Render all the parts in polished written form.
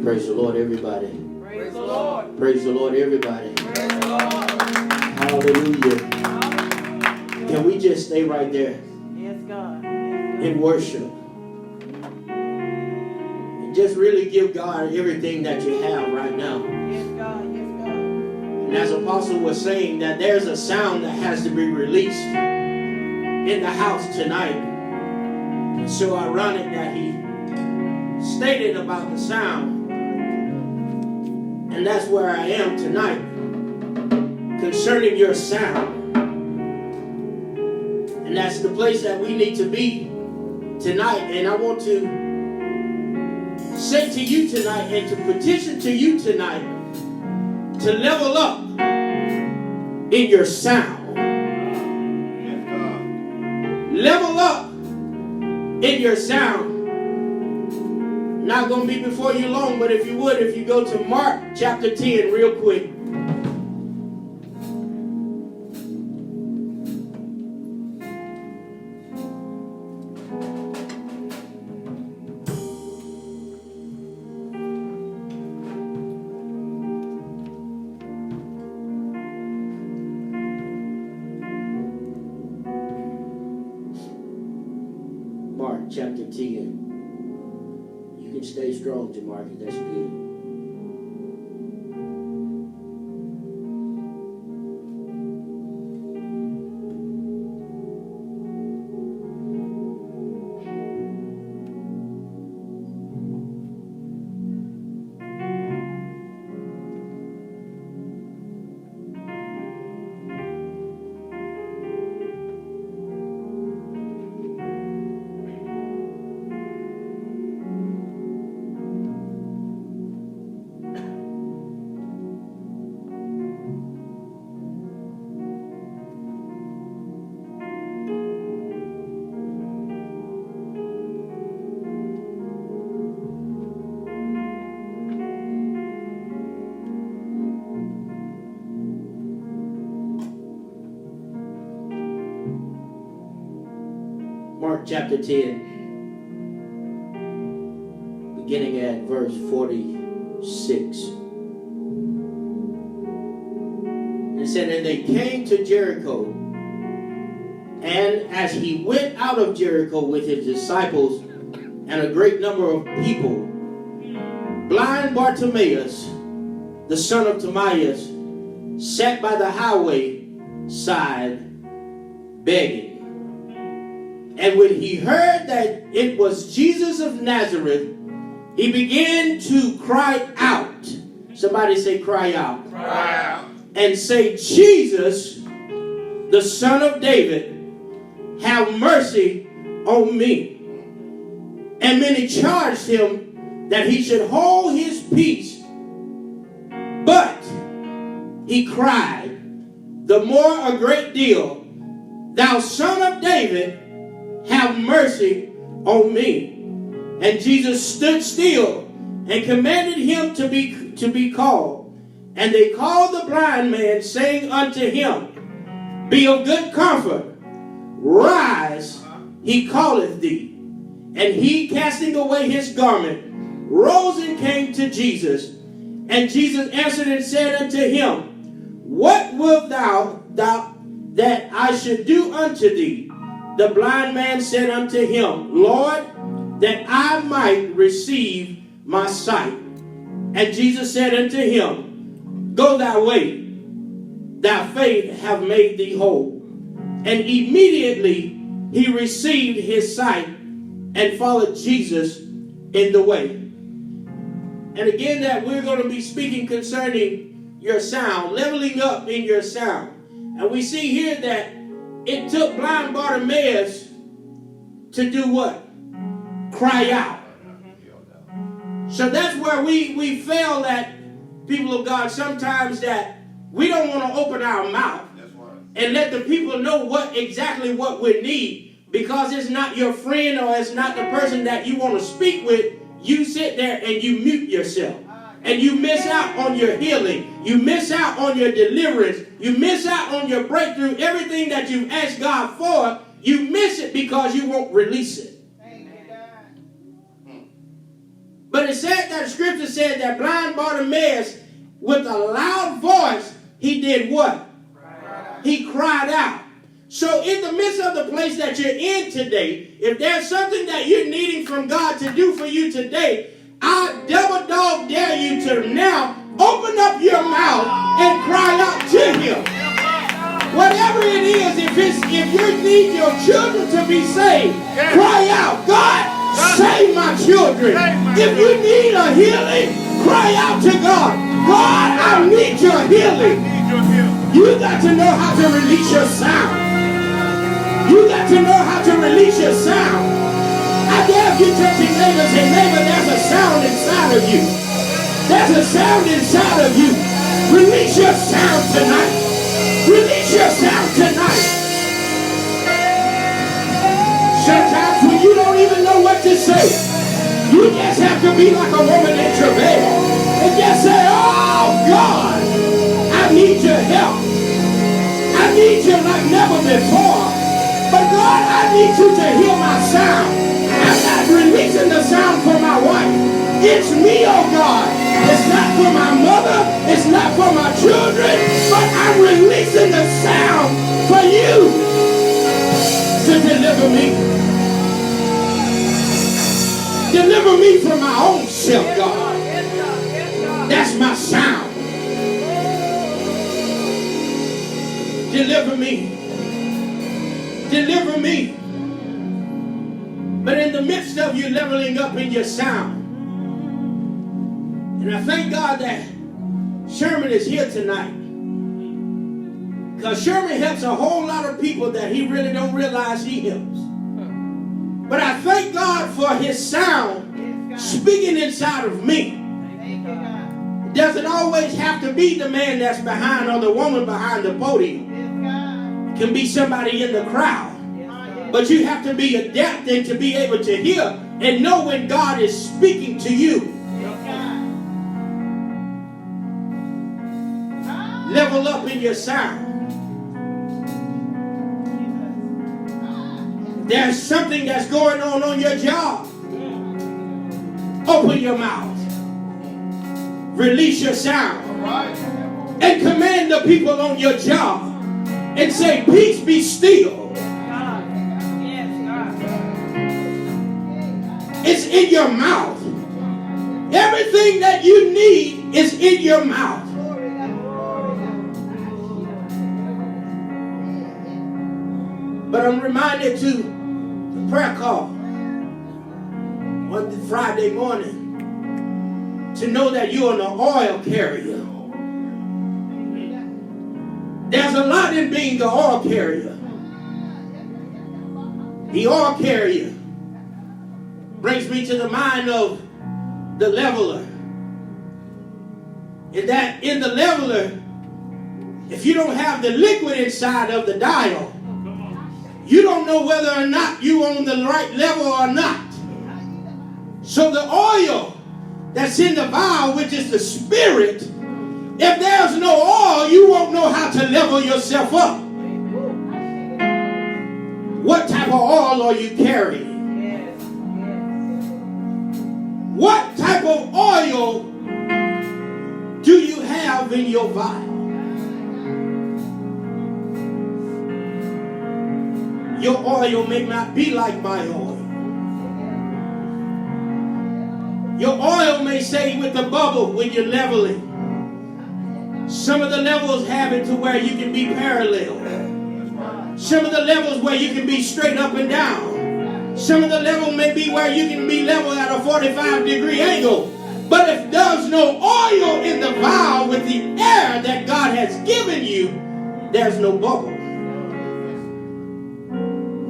Praise the Lord, everybody. Praise the Lord. Praise the Lord, everybody. Praise the Lord. Hallelujah. Can we just stay right there Yes, God. in worship? And just really give God everything that you have right now. Yes, God. Yes, God. And as Apostle was saying, that there's a sound that has to be released in the house tonight. It's so ironic that he stated about the sound. And that's where I am tonight, concerning your sound. And that's the place that we need to be tonight. And I want to say to you tonight and to petition to you tonight to level up in your sound. Level up in your sound. Not going to be before you long, but if you would, if you go to Mark chapter 10 real quick. Mark chapter 10. You can stay strong, Jamarcus. That's good. Mark chapter 10, beginning at verse 46. It said, and they came to Jericho, and as he went out of Jericho with his disciples and a great number of people, blind Bartimaeus, the son of Timaeus, sat by the highway side begging. And when he heard that it was Jesus of Nazareth, he began to cry out. Somebody say, cry out. Cry out. And say, Jesus, the son of David, have mercy on me. And many charged him that he should hold his peace. But he cried the more a great deal, thou son of David, have mercy on me. And Jesus stood still and commanded him to be called. And they called the blind man, saying unto him, be of good comfort, rise, he calleth thee. And he, casting away his garment, rose and came to Jesus. And Jesus answered and said unto him, what wilt thou that I should do unto thee? The blind man said unto him, Lord, that I might receive my sight. And Jesus said unto him, go thy way, thy faith have made thee whole. And immediately he received his sight and followed Jesus in the way. And again, that we're going to be speaking concerning your sound, leveling up in your sound. And we see here that it took blind Bartimaeus to do what? Cry out. So that's where we fail at, people of God, sometimes, that we don't want to open our mouth and let the people know exactly what we need, because it's not your friend or it's not the person that you want to speak with. You sit there and you mute yourself. And you miss out on your healing. You miss out on your deliverance. You miss out on your breakthrough. Everything that you've asked God for, you miss it because you won't release it. But But it said that scripture said that blind Bartimaeus, with a loud voice, he did what? He cried out. So in the midst of the place that you're in today, if there's something that you're needing from God to do for you today, I double dog dare you to now open up your mouth and cry out to him. Whatever it is, if you need your children to be saved, cry out, God, save my children. If you need a healing, cry out to God. God, I need your healing. You got to know how to release your sound. You got to know how to release your sound. I dare you touch your neighbor and say, neighbor, there's a sound inside of you. There's a sound inside of you. Release your sound tonight. Release your sound tonight. Sometimes when you don't even know what to say, you just have to be like a woman in travail and just say, oh God, I need your help. I need you like never before. But God, I need you to hear my sound. I'm not releasing the sound for my wife. It's me, oh God. It's not for my mother. It's not for my children. But I'm releasing the sound for you to deliver me. Deliver me from my own self, God. That's my sound. Deliver me. Deliver me. But in the midst of you leveling up in your sound, and I thank God that Sherman is here tonight, because Sherman helps a whole lot of people that he really don't realize he helps. But I thank God for his sound speaking inside of me. It doesn't always have to be the man that's behind or the woman behind the podium. It can be somebody in the crowd. But you have to be adapting to be able to hear and know when God is speaking to you. Level up in your sound. There's something that's going on your job. Open your mouth. Release your sound. And command the people on your job. And say, peace be still. It's in your mouth. Everything that you need is in your mouth. But I'm reminded to the prayer call on Friday morning to know that you're an oil carrier. There's a lot in being the oil carrier. The oil carrier brings me to the mind of the leveler. In the leveler, if you don't have the liquid inside of the dial, you don't know whether or not you're on the right level or not. So the oil that's in the vial, which is the spirit, if there's no oil, you won't know how to level yourself up. What type of oil are you carrying? What type of oil do you have in your vial? Your oil may not be like my oil. Your oil may stay with the bubble when you're leveling. Some of the levels have it to where you can be parallel. Some of the levels where you can be straight up and down. Some of the level may be where you can be level at a 45-degree angle. But if there's no oil in the vial with the air that God has given you, there's no bubble.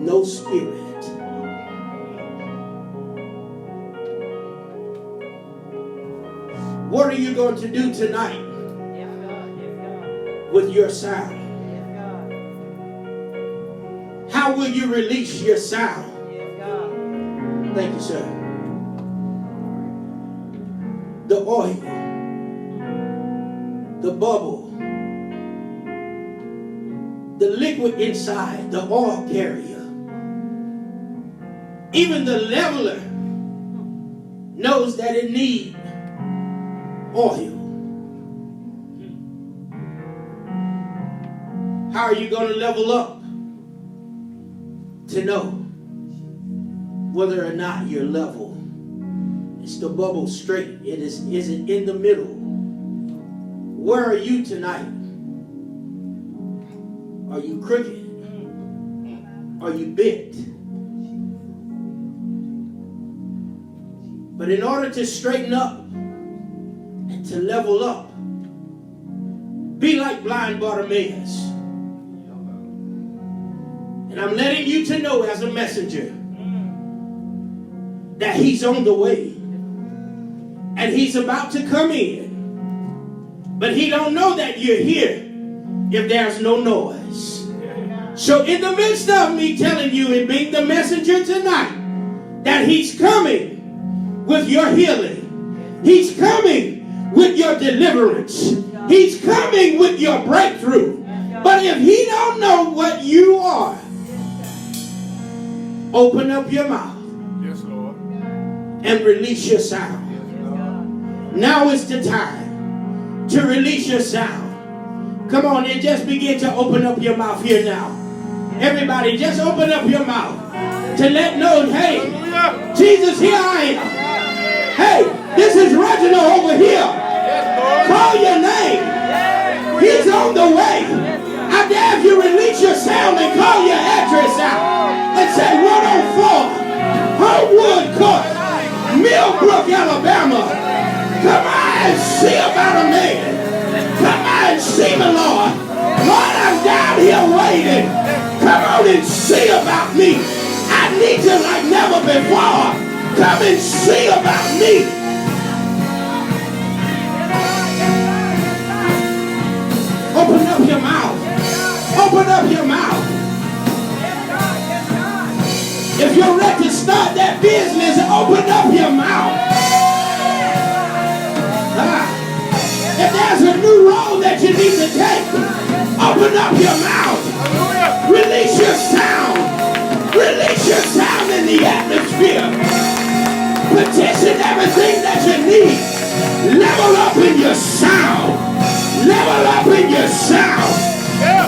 No spirit. What are you going to do tonight with your sound? How will you release your sound? Thank you, sir. The oil, the bubble, the liquid inside, the oil carrier, even the leveler knows that it needs oil. How are you going to level up to know whether or not your level is the bubble straight? Is it in the middle? Where are you tonight? Are you crooked? Are you bent? But in order to straighten up and to level up, be like blind Bartimaeus. And I'm letting you to know as a messenger that he's on the way. And he's about to come in. But he don't know that you're here if there's no noise. So in the midst of me telling you and being the messenger tonight that he's coming with your healing. He's coming with your deliverance. He's coming with your breakthrough. But if he don't know what you are, open up your mouth. Yes, Lord. And release your sound. Now is the time to release your sound. Come on and just begin to open up your mouth here now. Everybody, just open up your mouth to let know, hey, Jesus, here I am. Hey, this is Reginald over here. Call your name. He's on the way. I dare if you release your sound and call your address out and say 104 Homewood Court, Millbrook, Alabama. Come on and see about a man. Come on and see me, Lord. Lord, I'm down here waiting. Come on and see about me. I need you like never before. Come and see about me. Open up your mouth. Open up your mouth. If you're ready to start that business, open up your mouth. If there's a new road that you need to take, open up your mouth. Release your sound. Release your sound in the atmosphere. Petition everything that you need. Level up in your sound. Level up in your sound.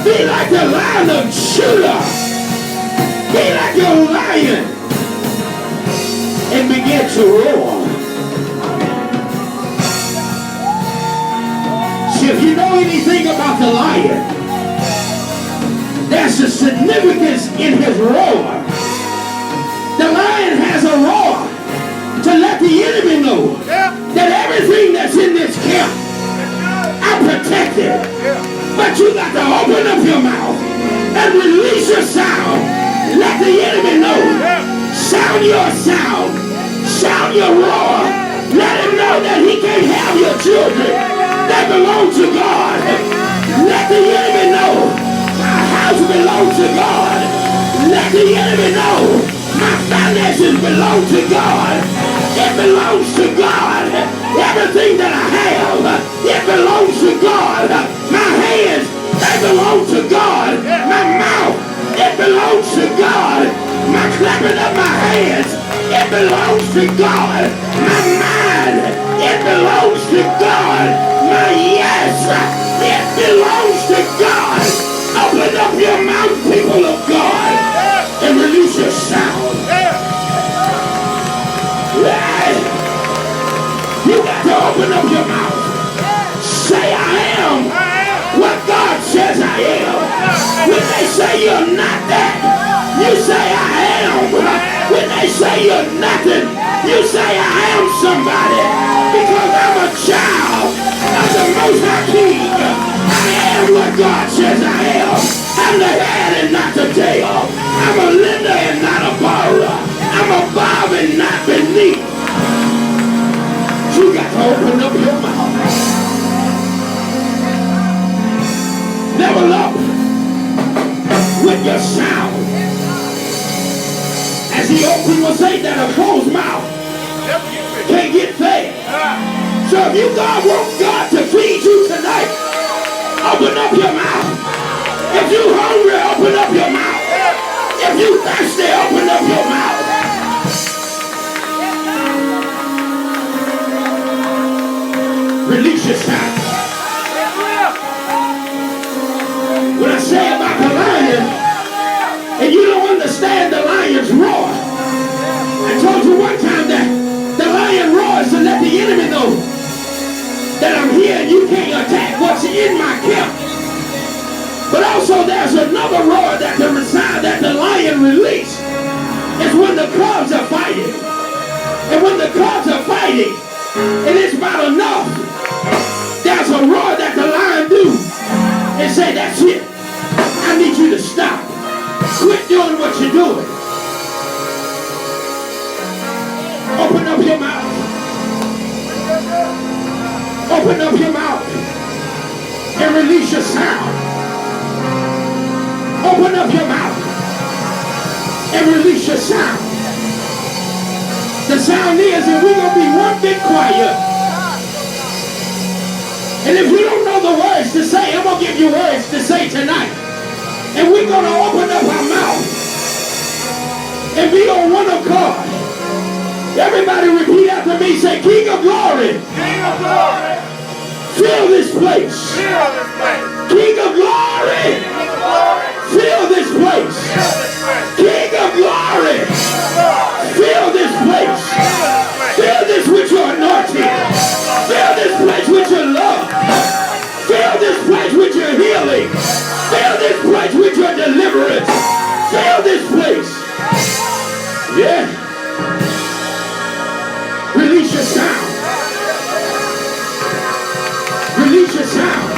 Be like the Lion of Judah. Be like your lion. And begin to roar. If you know anything about the lion, there's a significance in his roar. The lion has a roar to let the enemy know that everything that's in this camp, I'm protected. But you got to open up your mouth and release your sound. Let the enemy know. Sound your sound. Sound your roar. Let him know that he can't have your children. That belong to God. Let the enemy know my house belongs to God. Let the enemy know my finances belong to God. It belongs to God. Everything that I have, it belongs to God. My hands, they belong to God. My mouth, it belongs to God. My clapping of my hands, it belongs to God. My mind, it belongs to God. My yes, it belongs to God. Open up your mouth, people of God, and release your sound. You got to open up your mouth. Say I am what God says I am. When they say you're not that, you say I am. When they say you're nothing, you say I am somebody. Because I'm a child of the Most High King. I am what God says I am. I'm the head and not the tail. I'm a lender and not a borrower. I'm above and not beneath. You got to open up your mouth. Level up with your sound. As the open will say that a closed mouth can't get fed. So if you want God to feed you tonight, open up your mouth. If you hungry, open up your mouth. If you thirsty, open up your mouth. Release your sound. When I say about the lion, and you don't understand the lion's roar, I told you one time that the lion roars to let the enemy know that I'm here and you can't attack what's in my camp. But also there's another roar that the lion releases. It's when the cubs are fighting. And when the cubs are fighting, and it's about enough, there's a roar that the lion do and say, that's it. I need you to stop. Quit doing what you're doing. Open up your mouth. Open up your mouth and release your sound. Open up your mouth and release your sound. The sound is that we're going to be one big choir. And if you don't know the words to say, I'm going to give you words to say tonight. And we're going to open up our mouth and be on one accord. Everybody repeat after me. Say, King of Glory. King of Glory. Fill this place. Fill this place. King of Glory. King of Glory. Fill this place. Fill this place. King of Glory. Fill this place. Fill this with your anointing. Fill this place with your love. Fill this place with your healing. Fill this place with your deliverance. Fill this place. Yeah. Release your sound. Release your sound.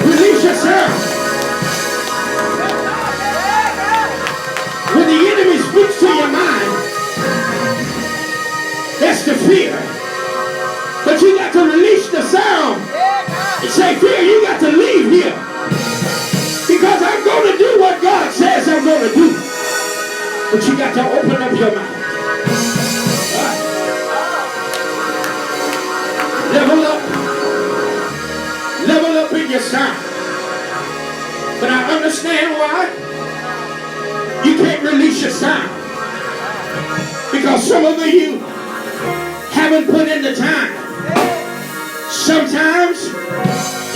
Release your sound. When the enemy speaks to your mind, that's the fear. But you got to release the sound and say, fear, you got to leave here. Because I'm going to do what God says I'm going to do. But you got to open up your mouth. Level up. Level up in your sound. But I understand why you can't release your sound. Because some of you haven't put in the time. Sometimes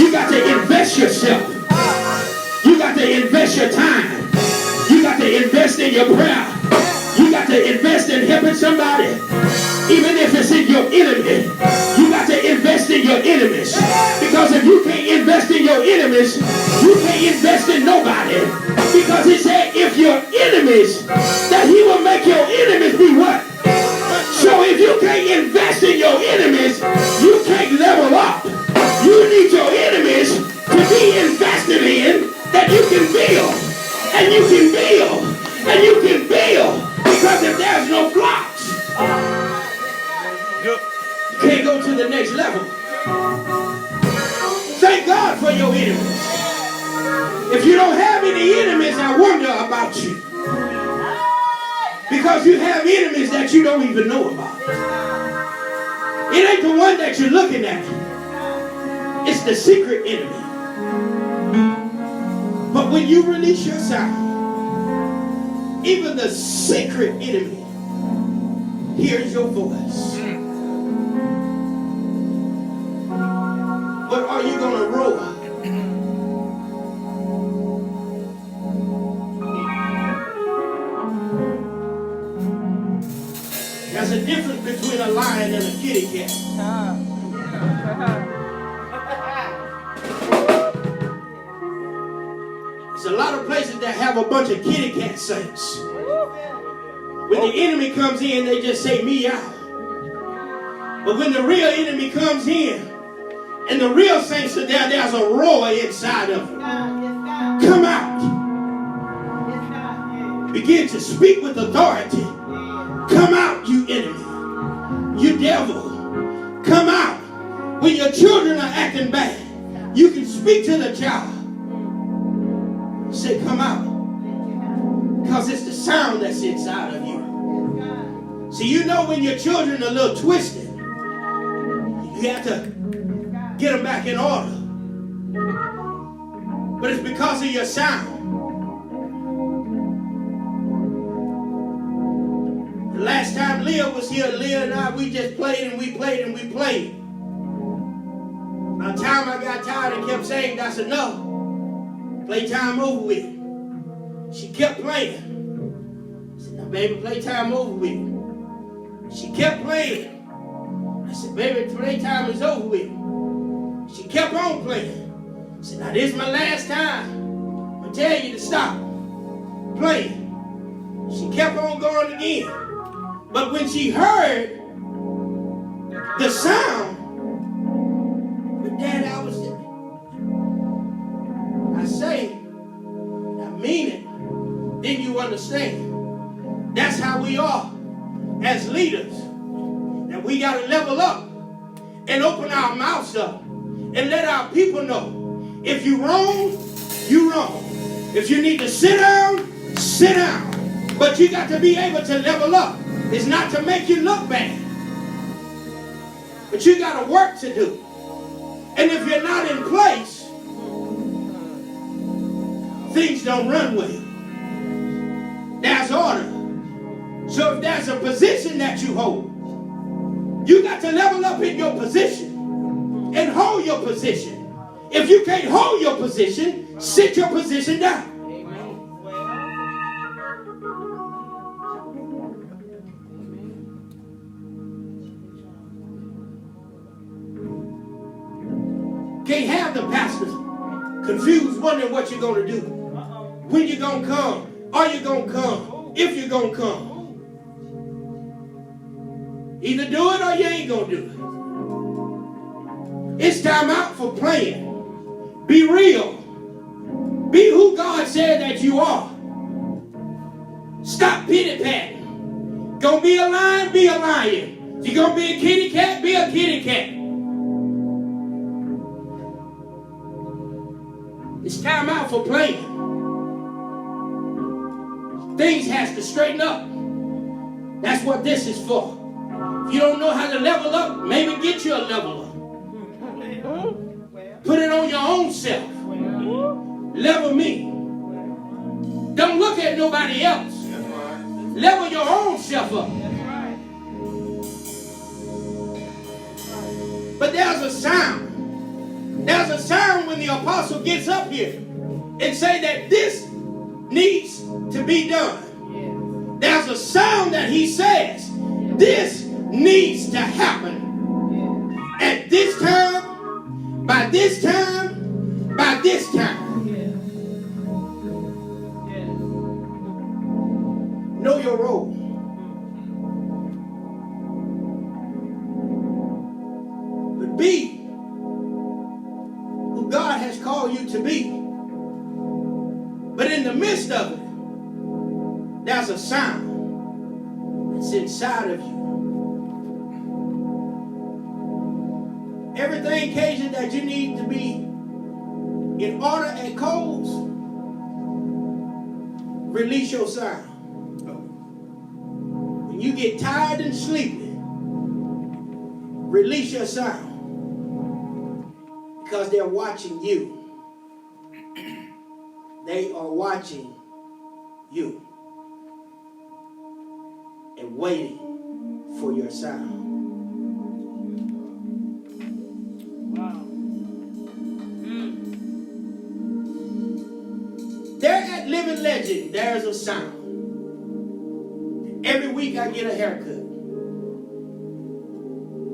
you got to invest yourself. You got to invest your time. You got to invest in your prayer. You got to invest in helping somebody. Even if it's in your enemy, you got to invest in your enemies. Because if you can't invest in your enemies, you can't invest in nobody. Because he said, if your enemies, that he will make your enemies be what? So if you can't invest in your enemies, you can't level up. You need your enemies to be invested in, that you can build. And you can build. And you can build. Because if there's no blocks, you can't go to the next level. Thank God for your enemies. If you don't have any enemies, I wonder about you. Because you have enemies that you don't even know about. It ain't the one that you're looking at. It's the secret enemy. But when you release your sound, even the secret enemy hears your voice. But are you going to roar? There's a difference between a lion and a kitty cat. There's a lot of places that have a bunch of kitty cat saints. When the enemy comes in, they just say meow. But when the real enemy comes in, and the real saints are there, there's a roar inside of them. Come out. Begin to speak with authority. Come out, you enemy. You devil. Come out. When your children are acting bad, you can speak to the child. Say, come out. Because it's the sound that's inside of you. See, you know when your children are a little twisted, you have to get them back in order. But it's because of your sound. The last time Leah was here, Leah and I, we just played and we played and we played. By the time I got tired and kept saying, that's enough. Playtime over with. She kept playing. I said, now baby, playtime over with. She kept playing. I said, baby, playtime is over with. She kept on playing. I said, now this is my last time. I'm going to tell you to stop playing. She kept on going again. But when she heard the sound, but Daddy, I say, I mean it, then you understand. That's how we are as leaders. That we got to level up and open our mouths up and let our people know. If you're wrong, you're wrong. If you need to sit down, sit down. But you got to be able to level up. It's not to make you look bad. But you got a work to do. And if you're not in place, things don't run well. There's order. So if there's a position that you hold, you got to level up in your position and hold your position. If you can't hold your position, sit your position down. Can't have the pastors confused, wondering what you're going to do. When you're going to come. Are you going to come? If you're going to come. Either do it or you ain't going to do it. It's time out for playing. Be real. Be who God said that you are. Stop pity-patting. Gonna be a lion, be a lion. You're gonna be a kitty cat, be a kitty cat. It's time out for playing. Things has to straighten up. That's what this is for. If you don't know how to level up, maybe get you a level up. Put it on your own self. Level me. Don't look at nobody else. Level your own self up. But there's a sound. There's a sound when the apostle gets up here and say that this needs to be done. There's a sound that he says this needs to happen. At this time, by this time, by this time. Know your role. But be who God has called you to be. But in the midst of it, there's a sound that's inside of you. Everything, Cajun, that you need to be in order at Coles, release your sound. When you get tired and sleepy, release your sound. Because they're watching you. They are watching you. And waiting for your sound. There at Living Legend, there's a sound. Every week I get a haircut.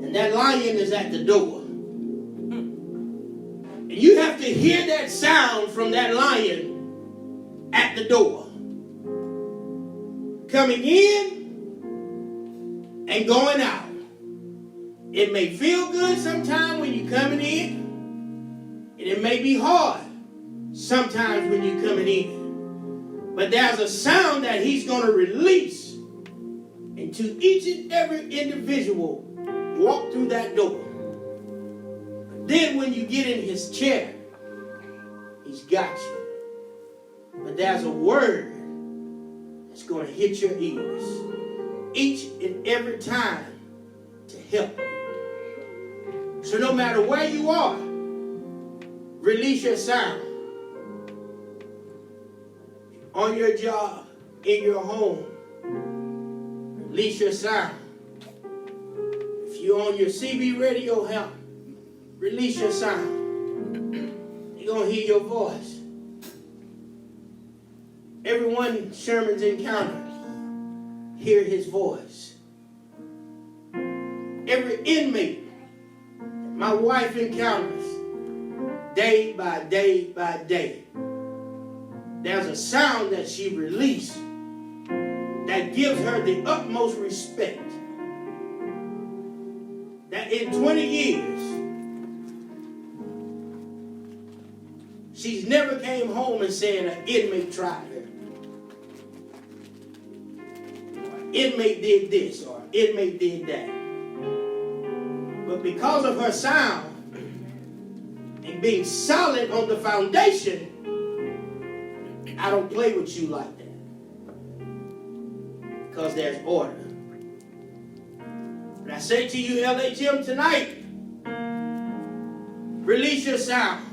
And that lion is at the door. And you have to hear that sound from that lion at the door. Coming in and going out. It may feel good sometimes when you're coming in. And it may be hard sometimes when you're coming in. But there's a sound that he's going to release into each and every individual walk through that door. But then when you get in his chair, he's got you. But there's a word that's going to hit your ears each and every time to help you. So no matter where you are, release your sound. On your job, in your home, release your sound. You on your CB radio, help. Release your sound. You're going to hear your voice. Everyone Sherman's encountered, hear his voice. Every inmate my wife encounters, day by day by day, there's a sound that she released that gives her the utmost respect. That in 20 years, she's never came home and said an inmate tried her. Inmate did this or inmate did that. But because of her sound and being solid on the foundation, I don't play with you like that. Because there's order. But I say to you, LHM, tonight, release your sound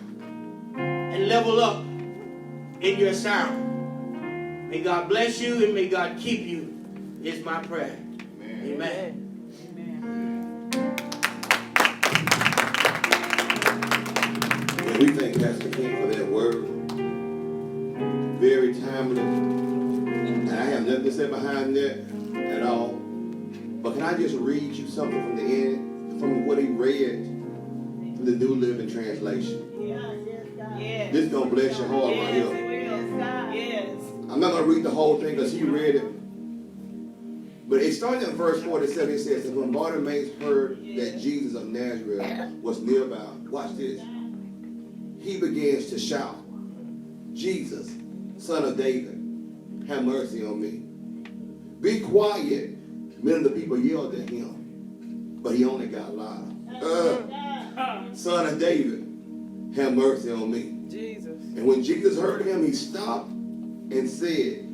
and level up in your sound. May God bless you and may God keep you, is my prayer. Amen. Amen. We thank Pastor King for that word. Very timely. And I have nothing to say behind that at all. But can I just read you something from the end, from what he read from the New Living Translation? Yes. This is going to bless your heart right here. Yes. I'm not going to read the whole thing because he read it. But it starts in verse 47. It says, and when Bartimaeus heard that Jesus of Nazareth was nearby, watch this. He begins to shout, Jesus, Son of David, have mercy on me. Be quiet. Many of the people yelled at him, but he only got louder. Son of David, have mercy on me. Jesus. And when Jesus heard him, he stopped and said,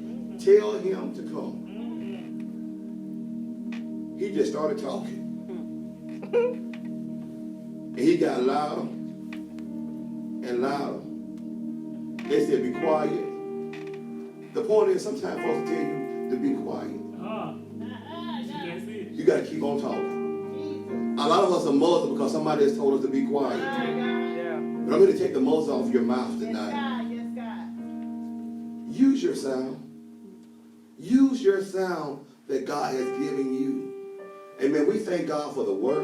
tell him to come. He just started talking. And he got louder and louder. They said, be quiet. The point is, sometimes folks tell you to be quiet. You got to keep on talking. A lot of us are muzzled because somebody has told us to be quiet. But I'm going to take the muzzle off your mouth tonight. Use your sound. Use your sound that God has given you. Amen. We thank God for the word.